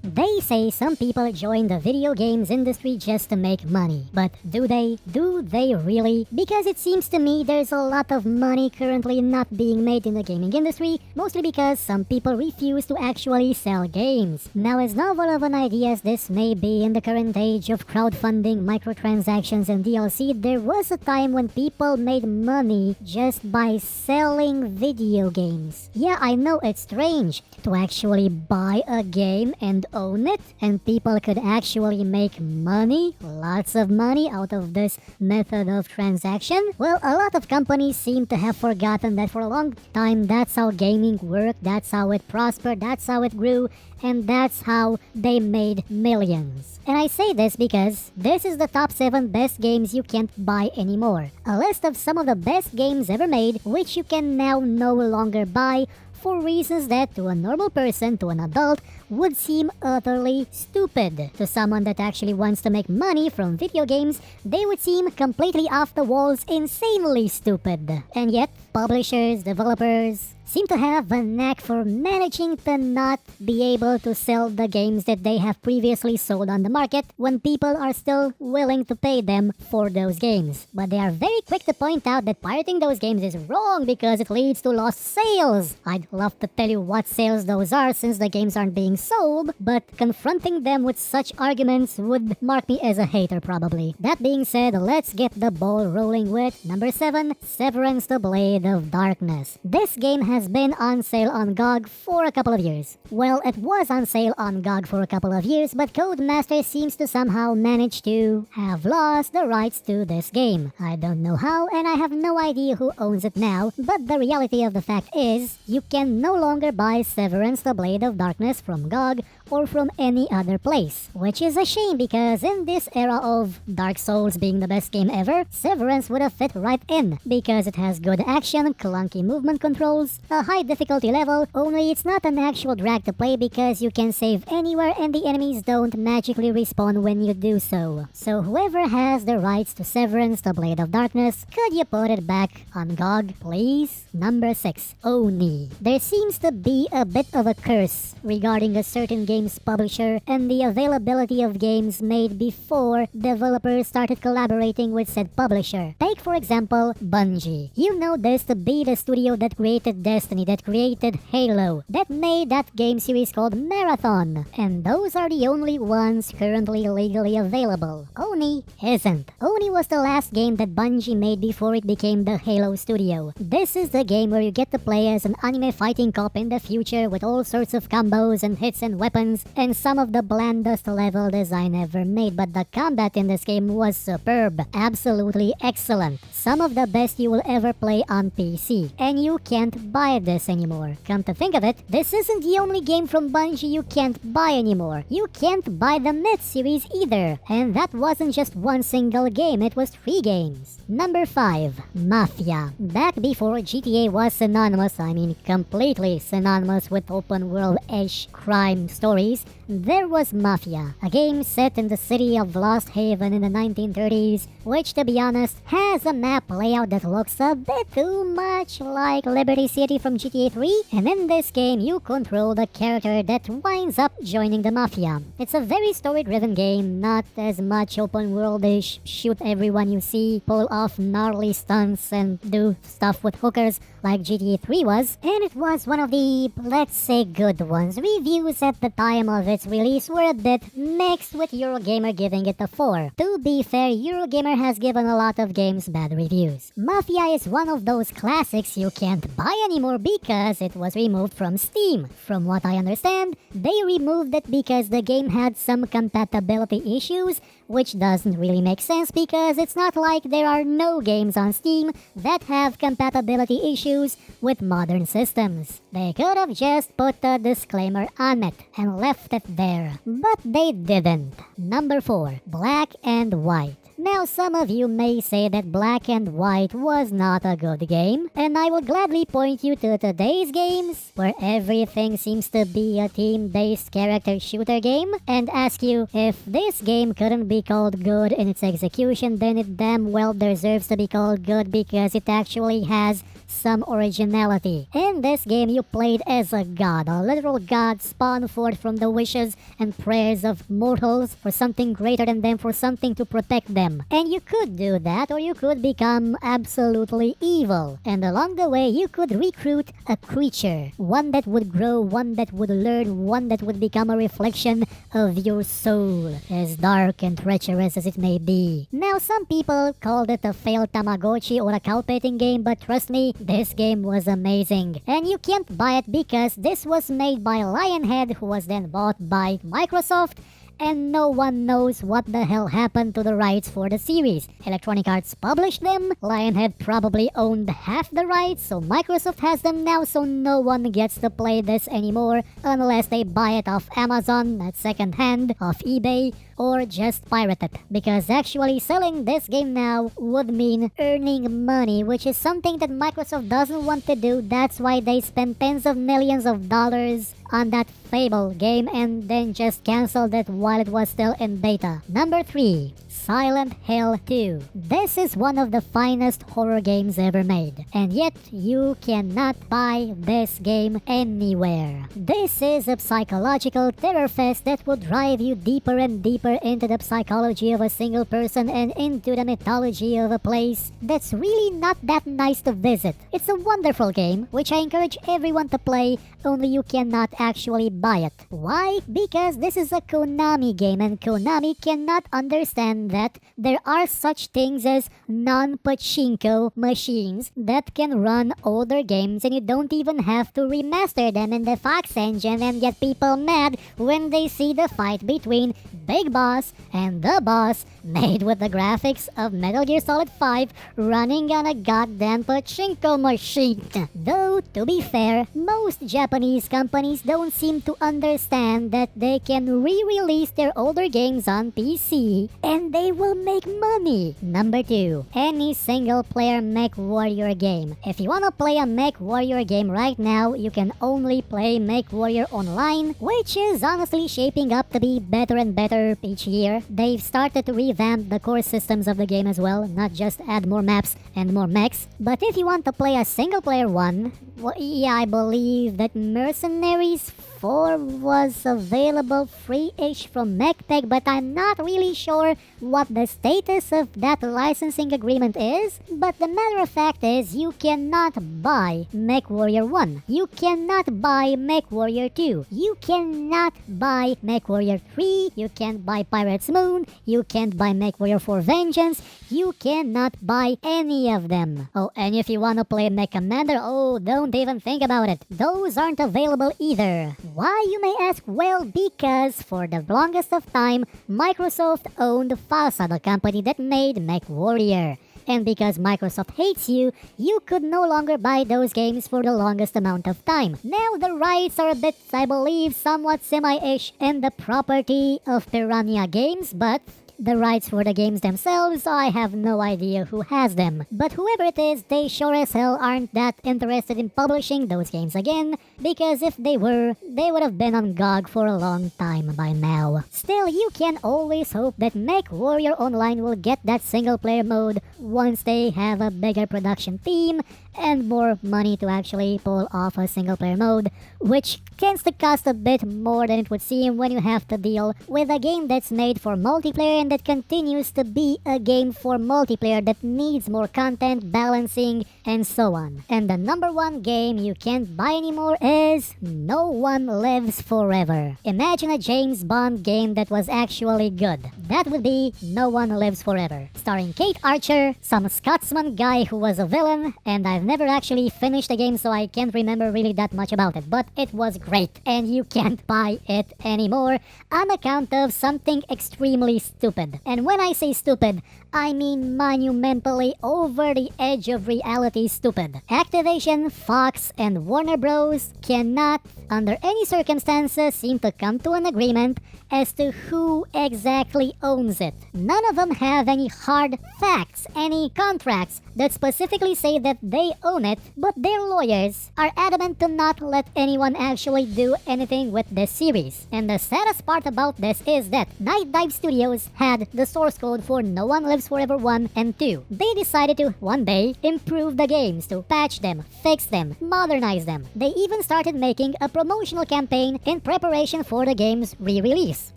They say some people join the video games industry just to make money. But do they? Do they really? Because it seems to me there's a lot of money currently not being made in the gaming industry, mostly because some people refuse to actually sell games. Now, as novel of an idea as this may be in the current age of crowdfunding, microtransactions, and DLC, there was a time when people made money just by selling video games. Yeah, I know it's strange to actually buy a game and own it, and people could actually make money, lots of money, out of this method of transaction. Well, a lot of companies seem to have forgotten that for a long time that's how gaming worked, that's how it prospered, that's how it grew, and that's how they made millions. And I say this because this is the top 7 best games you can't buy anymore. A list of some of the best games ever made, which you can now no longer buy for reasons that to a normal person, to an adult, would seem utterly stupid. To someone that actually wants to make money from video games, they would seem completely off the walls, insanely stupid. And yet, publishers, developers seem to have a knack for managing to not be able to sell the games that they have previously sold on the market when people are still willing to pay them for those games. But they are very quick to point out that pirating those games is wrong because it leads to lost sales. I'd love to tell you what sales those are since the games aren't being sold, but confronting them with such arguments would mark me as a hater probably. That being said, let's get the ball rolling with number 7, Severance: The Blade of Darkness. This game has been on sale on GOG for a couple of years. Well, it was on sale on GOG for a couple of years, but Codemasters seems to somehow manage to have lost the rights to this game. I don't know how, and I have no idea who owns it now, but the reality of the fact is, you can no longer buy Severance: The Blade of Darkness from GOG or from any other place. Which is a shame because in this era of Dark Souls being the best game ever, Severance would have fit right in because it has good action, clunky movement controls, a high difficulty level, only it's not an actual drag to play because you can save anywhere and the enemies don't magically respawn when you do so. So whoever has the rights to Severance: The Blade of Darkness, could you put it back on GOG, please? Number 6, Oni. There seems to be a bit of a curse regarding a certain games publisher and the availability of games made before developers started collaborating with said publisher. Take for example, Bungie. You know this to be the studio that created Destiny, that created Halo, that made that game series called Marathon. And those are the only ones currently legally available. Oni isn't. Oni was the last game that Bungie made before it became the Halo studio. This is the game where you get to play as an anime fighting cop in the future with all sorts of combos and hits and weapons and some of the blandest level design ever made, but the combat in this game was superb. Absolutely excellent. Some of the best you will ever play on PC. And you can't buy this anymore. Come to think of it, this isn't the only game from Bungie you can't buy anymore. You can't buy the Myth series either. And that wasn't just one single game, it was 3 games. Number 5, Mafia. Back before GTA was synonymous, I mean completely synonymous with open world-ish crime stories, there was Mafia, a game set in the city of Lost Haven in the 1930s, which to be honest, has a map layout that looks a bit too much like Liberty City from GTA 3, and in this game you control the character that winds up joining the Mafia. It's a very story-driven game, not as much open world-ish, shoot everyone you see, pull off gnarly stunts and do stuff with hookers like GTA 3 was, and it was one of the, let's say, good ones. Reviews at the time of its release were a bit mixed, with Eurogamer giving it a 4. To be fair, Eurogamer has given a lot of games bad reviews. Mafia is one of those classics you can't buy anymore because it was removed from Steam. From what I understand, they removed it because the game had some compatibility issues, which doesn't really make sense because it's not like there are no games on Steam that have compatibility issues with modern systems. They could have just put a disclaimer on it and left it there, but they didn't. Number 4, Black and White. Now some of you may say that Black and White was not a good game, and I will gladly point you to today's games, where everything seems to be a team-based character shooter game, and ask you if this game couldn't be called good in its execution, then it damn well deserves to be called good because it actually has some originality. In this game, you played as a god, a literal god spawned forth from the wishes and prayers of mortals for something greater than them, for something to protect them. And you could do that, or you could become absolutely evil. And along the way, you could recruit a creature, one that would grow, one that would learn, one that would become a reflection of your soul, as dark and treacherous as it may be. Now, some people called it a failed Tamagotchi or a cow-petting game, but trust me, this game was amazing. And you can't buy it because this was made by Lionhead, who was then bought by Microsoft, and no one knows what the hell happened to the rights for the series. Electronic Arts published them, Lionhead probably owned half the rights, so Microsoft has them now, so no one gets to play this anymore unless they buy it off Amazon at second hand, off eBay, or just pirate it. Because actually selling this game now would mean earning money, which is something that Microsoft doesn't want to do. That's why they spend tens of millions of dollars on that Fable game and then just canceled it while it was still in beta. Number 3. Silent Hill 2. This is one of the finest horror games ever made, and yet you cannot buy this game anywhere. This is a psychological terror fest that will drive you deeper and deeper into the psychology of a single person and into the mythology of a place that's really not that nice to visit. It's a wonderful game, which I encourage everyone to play, only you cannot actually buy it. Why? Because this is a Konami game, and Konami cannot understand that there are such things as non-pachinko machines that can run older games, and you don't even have to remaster them in the Fox engine and get people mad when they see the fight between Big Boss and the Boss made with the graphics of Metal Gear Solid 5 running on a goddamn pachinko machine. Though, to be fair, most Japanese companies don't seem to understand that they can re-release their older games on PC and they will make money. Number 2. Any single-player mech warrior game. If you wanna play a mech warrior game right now, you can only play Mech Warrior Online, which is honestly shaping up to be better and better each year. They've started to revamp the core systems of the game as well, not just add more maps and more mechs. But if you want to play a single-player one, well, yeah, I believe that Mercenaries 4 was available free-ish from MechTech, but I'm not really sure what the status of that licensing agreement is. But the matter of fact is, you cannot buy MechWarrior 1. You cannot buy MechWarrior 2. You cannot buy MechWarrior 3. You can't buy Pirate's Moon. You can't buy MechWarrior 4 Vengeance. You cannot buy any of them. Oh, and if you want to play Mech Commander, oh, don't even think about it. Those aren't available either. Why, you may ask? Well, because for the longest of time, Microsoft owned FASA, the company that made MechWarrior. And because Microsoft hates you, you could no longer buy those games for the longest amount of time. Now the rights are a bit, I believe, somewhat semi-ish in the property of Piranha Games, but the rights for the games themselves, I have no idea who has them. But whoever it is, they sure as hell aren't that interested in publishing those games again, because if they were, they would have been on GOG for a long time by now. Still, you can always hope that MechWarrior Online will get that single-player mode once they have a bigger production team and more money to actually pull off a single-player mode, which tends to cost a bit more than it would seem when you have to deal with a game that's made for multiplayer and that continues to be a game for multiplayer that needs more content, balancing, and so on. And the number one game you can't buy anymore is No One Lives Forever. Imagine a James Bond game that was actually good. That would be No One Lives Forever. Starring Kate Archer, some Scotsman guy who was a villain, and I've never actually finished the game so I can't remember really that much about it, but it was great, and you can't buy it anymore on account of something extremely stupid. And when I say stupid, I mean monumentally over the edge of reality stupid. Activision, Fox, and Warner Bros. Cannot, under any circumstances, seem to come to an agreement as to who exactly owns it. None of them have any hard facts, any contracts that specifically say that they own it, but their lawyers are adamant to not let anyone actually do anything with this series. And the saddest part about this is that Night Dive Studios had the source code for No One Lives Forever 1 and 2. They decided to, one day, improve the games, to patch them, fix them, modernize them. They even started making a promotional campaign in preparation for the game's re-release.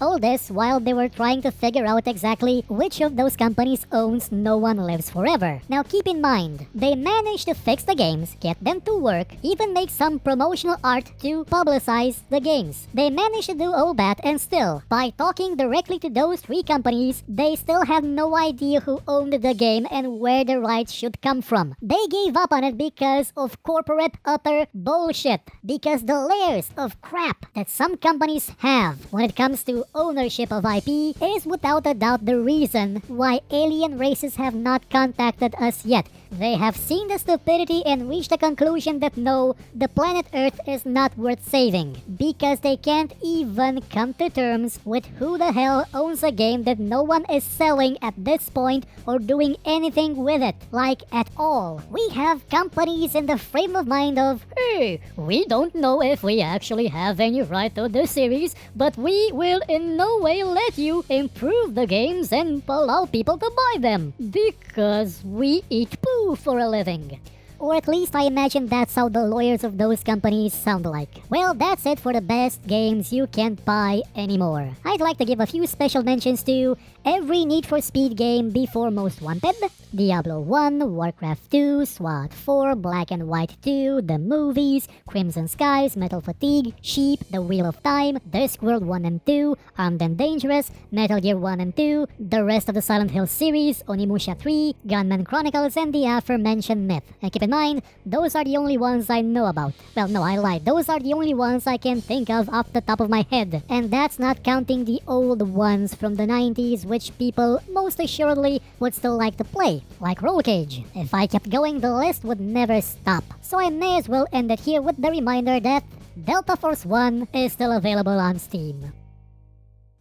All this while they were trying to figure out exactly which of those companies owns No One Lives Forever. Now keep in mind, they managed to fix the games, get them to work, even make some promotional art to publicize the games. They managed to do all that, and still, by talking directly to those three companies, they still had no idea who owned the game and where the rights should come from. They gave up on it because of corporate utter bullshit. Because the layers of crap that some companies have when it comes to ownership of IP is without a doubt the reason why alien races have not contacted us yet. They have seen the stupidity and reached the conclusion that no, the planet Earth is not worth saving, because they can't even come to terms with who the hell owns a game that no one is selling at this point or doing anything with it, like at all. We have companies in the frame of mind of, hey, we don't know if we actually have any right to this series, but we will in no way let you improve the games and allow people to buy them, because we eat poo for a living. Or at least I imagine that's how the lawyers of those companies sound like. Well, that's it for the best games you can't buy anymore. I'd like to give a few special mentions to every Need for Speed game before Most Wanted, Diablo 1, Warcraft 2, SWAT 4, Black and White 2, the movies, Crimson Skies, Metal Fatigue, Sheep, The Wheel of Time, Discworld 1 and 2, Armed and Dangerous, Metal Gear 1 and 2, the rest of the Silent Hill series, Onimusha 3, Gunman Chronicles, and the aforementioned Myth. And keep in mind, those are the only ones I know about. Well, no, I lied. Those are the only ones I can think of off the top of my head. And that's not counting the old ones from the 90s, which people most assuredly would still like to play, like Roll Cage. If I kept going, the list would never stop. So I may as well end it here with the reminder that Delta Force 1 is still available on Steam.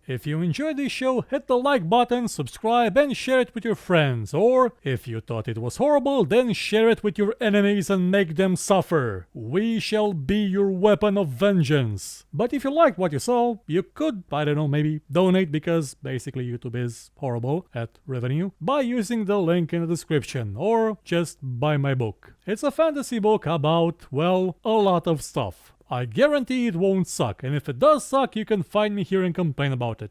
If you enjoyed this show, hit the like button, subscribe, and share it with your friends. Or, if you thought it was horrible, then share it with your enemies and make them suffer. We shall be your weapon of vengeance. But if you liked what you saw, you could, I don't know, maybe donate, because basically YouTube is horrible at revenue, by using the link in the description, or just buy my book. It's a fantasy book about, well, a lot of stuff. I guarantee it won't suck, and if it does suck, you can find me here and complain about it.